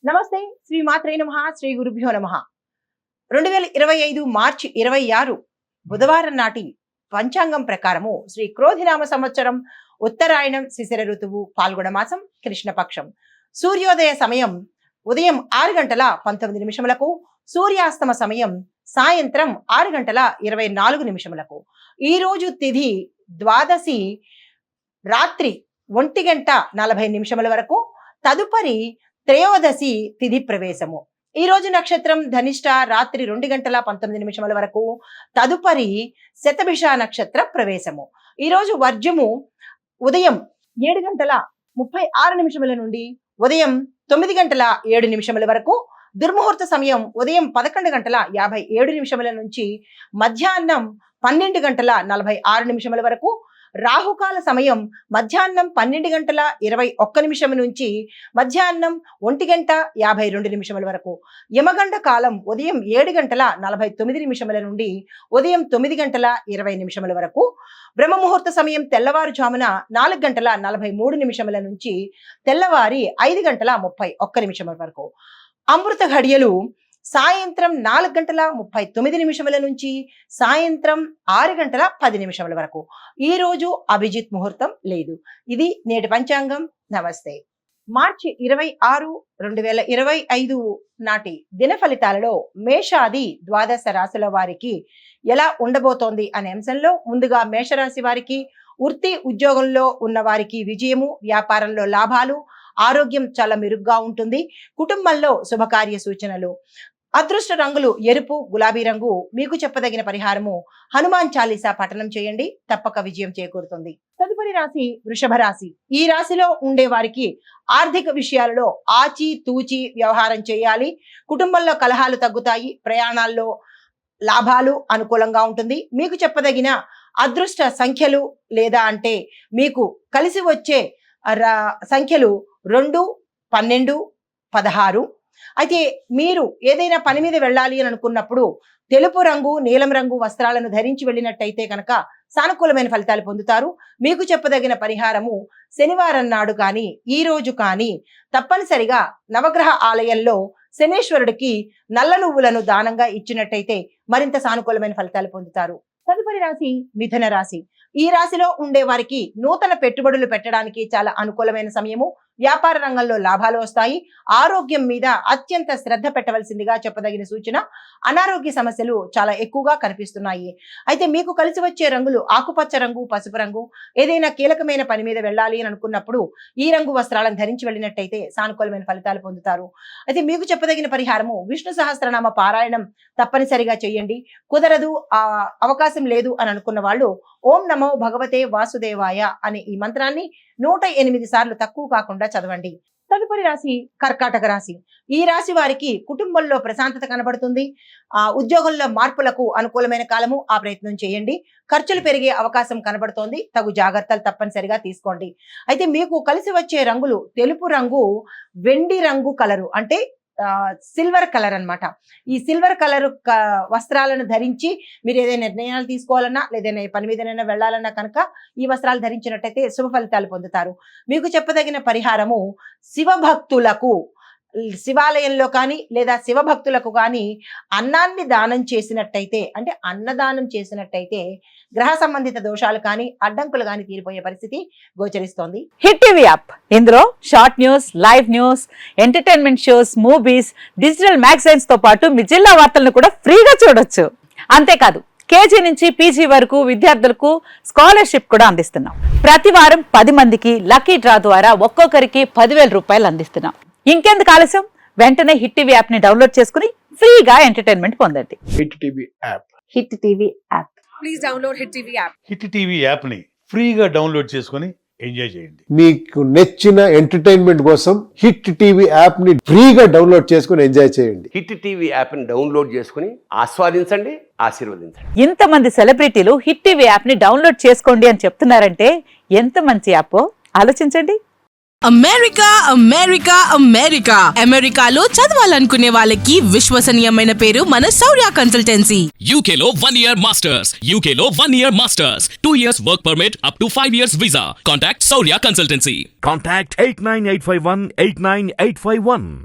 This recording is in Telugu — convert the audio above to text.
నమస్తే. శ్రీ మాత్రే నమః. శ్రీ గురుభ్యో నమః. 2025 మార్చి 26 బుధవారం నాటి పంచాంగం ప్రకారము శ్రీ క్రోధినామ సంవత్సరం ఉత్తరాయణం శిశిర ఋతువు పాల్గొన మాసం కృష్ణపక్షం. సూర్యోదయ సమయం ఉదయం 6:19 సూర్యాస్తమ సమయం సాయంత్రం 6:24. ఈ రోజు తిథి ద్వాదశి రాత్రి 1:40 వరకు, తదుపరి త్రయోదశి తిథి ప్రవేశము. ఈ రోజు నక్షత్రం ధనిష్ట రాత్రి 2:19 వరకు, తదుపరి శతభిష నక్షత్ర ప్రవేశము. ఈ రోజు వర్జము ఉదయం 7:36 నుండి ఉదయం 9:07 వరకు, దుర్ముహూర్త సమయం ఉదయం 11:57 నుంచి మధ్యాహ్నం 12:46 వరకు, రాహుకాల సమయం మధ్యాహ్నం 12:21 నుంచి మధ్యాహ్నం 1:52 వరకు, యమగండ కాలం ఉదయం 7:49 నుండి ఉదయం 9:20 వరకు, బ్రహ్మముహూర్త సమయం తెల్లవారుజామున 4:43 నుంచి తెల్లవారి 5:31 వరకు, అమృత ఘడియలు సాయంత్రం 4:39 నుంచి సాయంత్రం 6:10 వరకు. ఈ రోజు అభిజిత్ ముహూర్తం లేదు. ఇది నేటి పంచాంగం. నమస్తే. మార్చి 26, 2025 నాటి దిన ఫలితాలలో మేషాది ద్వాదశ రాశుల వారికి ఎలా ఉండబోతోంది అనే అంశంలో ముందుగా మేషరాశి వారికి వృత్తి ఉద్యోగంలో ఉన్న వారికి విజయము, వ్యాపారంలో లాభాలు, ఆరోగ్యం చాలా మెరుగ్గా ఉంటుంది. కుటుంబంలో శుభకార్య సూచనలు. అదృష్ట రంగులు ఎరుపు, గులాబీ రంగు. మీకు చెప్పదగిన పరిహారము హనుమాన్ చాలీసా పఠనం చేయండి, తప్పక విజయం చేకూరుతుంది. తదుపరి రాశి వృషభ రాశి. ఈ రాశిలో ఉండే వారికి ఆర్థిక విషయాలలో ఆచి తూచి వ్యవహారం చేయాలి. కుటుంబంలో కలహాలు తగ్గుతాయి. ప్రయాణాల్లో లాభాలు అనుకూలంగా ఉంటుంది. మీకు చెప్పదగిన అదృష్ట సంఖ్యలు లేదా అంటే మీకు కలిసి వచ్చే సంఖ్యలు 2, 12, 16. అయితే మీరు ఏదైనా పని మీద వెళ్ళాలి అని అనుకున్నప్పుడు తెలుపు రంగు, నీలం రంగు వస్త్రాలను ధరించి వెళ్ళినట్టయితే కనుక సానుకూలమైన ఫలితాలు పొందుతారు. మీకు చెప్పదగిన పరిహారము శనివారం నాడు కానీ ఈ రోజు కానీ తప్పనిసరిగా నవగ్రహ ఆలయంలో శనేశ్వరుడికి నల్ల నువ్వులను దానంగా ఇచ్చినట్టయితే మరింత సానుకూలమైన ఫలితాలు పొందుతారు. తదుపరి రాశి మిథున రాశి. ఈ రాశిలో ఉండే వారికి నూతన పెట్టుబడులు పెట్టడానికి చాలా అనుకూలమైన సమయము. వ్యాపార రంగంలో లాభాలు వస్తాయి. ఆరోగ్యం మీద అత్యంత శ్రద్ధ పెట్టవలసిందిగా చెప్పదగిన సూచన. అనారోగ్య సమస్యలు చాలా ఎక్కువగా కనిపిస్తున్నాయి. అయితే మీకు కలిసి వచ్చే రంగులు ఆకుపచ్చ రంగు, పసుపు రంగు. ఏదైనా కీలకమైన పని మీద వెళ్ళాలి అని అనుకున్నప్పుడు ఈ రంగు వస్త్రాలను ధరించి వెళ్ళినట్టయితే సానుకూలమైన ఫలితాలు పొందుతారు. అయితే మీకు చెప్పదగిన పరిహారము విష్ణు సహస్రనామ పారాయణం తప్పనిసరిగా చేయండి. కుదరదు, అవకాశం లేదు అని అనుకున్న వాళ్ళు ఓం నమో భగవతే వాసుదేవాయ అనే ఈ మంత్రాన్ని 108 సార్లు తక్కువ కాకుండా చదవండి. తదుపరి రాశి కర్కాటక రాశి. ఈ రాశి వారికి కుటుంబంలో ప్రశాంతత కనబడుతుంది. ఉద్యోగంలో మార్పులకు అనుకూలమైన కాలము. ఆ ప్రయత్నం చేయండి. ఖర్చులు పెరిగే అవకాశం కనబడుతోంది. తగు జాగ్రత్తలు తప్పనిసరిగా తీసుకోండి. అయితే మీకు కలిసి వచ్చే రంగులు తెలుపు రంగు, వెండి రంగు కలరు అంటే సిల్వర్ కలర్ అన్నమాట. ఈ సిల్వర్ కలర్ వస్త్రాలను ధరించి మీరు ఏదైనా నిర్ణయాలు తీసుకోవాలన్నా లేదైనా పని మీదనైనా వెళ్ళాలన్నా కనుక ఈ వస్త్రాలు ధరించినట్టయితే శుభ ఫలితాలు పొందుతారు. మీకు చెప్పదగిన పరిహారము శివభక్తులకు శివాలయంలో కానీ లేదా శివభక్తులకు కానీ అన్నాన్ని దానం చేసినట్టయితే అంటే అన్నదానం చేసినట్టయితే గ్రహ సంబంధిత దోషాలు కానీ అడ్డంకులు కానీ తీరిపోయే పరిస్థితి గోచరిస్తోంది. Hit TV app. ఇందులో short news, live news, entertainment shows, movies, digital magazines తో పాటు మీ జిల్లా వార్తలను కూడా ఫ్రీగా చూడొచ్చు. అంతేకాదు కేజీ నుంచి పీజీ వరకు విద్యార్థులకు స్కాలర్షిప్ కూడా అందిస్తున్నాం. ప్రతి వారం 10 మందికి లక్కీ డ్రా ద్వారా ఒక్కొక్కరికి 10,000 రూపాయలు అందిస్తున్నాం. ఇంకెందుకు ఆలస్యం, వెంటనే హిట్ టీవీ యాప్ ని డౌన్లోడ్ చేసుకుని ఫ్రీగా ఎంటర్టైన్మెంట్ పొందండి. Hit TV app. Hit TV app. Please download hit TV app. Hit TV app ని ఫ్రీగా డౌన్లోడ్ చేసుకుని ఎంజాయ్ చేయండి. మీకు నచ్చిన ఎంటర్టైన్మెంట్ కోసం హిట్ టీవీ యాప్ ని ఫ్రీగా డౌన్లోడ్ చేసుకుని ఎంజాయ్ చేయండి. హిట్ టీవీ యాప్ ని డౌన్లోడ్ చేసుకుని ఆస్వాదించండి, ఆశీర్వదించండి. ఇంతమంది సెలబ్రిటీలు హిట్ టీవీ యాప్ ని డౌన్లోడ్ చేసుకోండి అని చెప్తున్నారంటే ఎంత మంచి యాప్ ఆలోచించండి. అమెరికా అమెరికా అమెరికా అమెరికాలో చదవాలనుకునే వాళ్ళకి విశ్వసనీయమైన పేరు మన శౌర్య కన్సల్టెన్సీ. UK లో 1 year masters. UK లో 1 year masters. 2 years work permit up to 5 years visa. Contact Saurya Consultancy. Contact 89851 89851.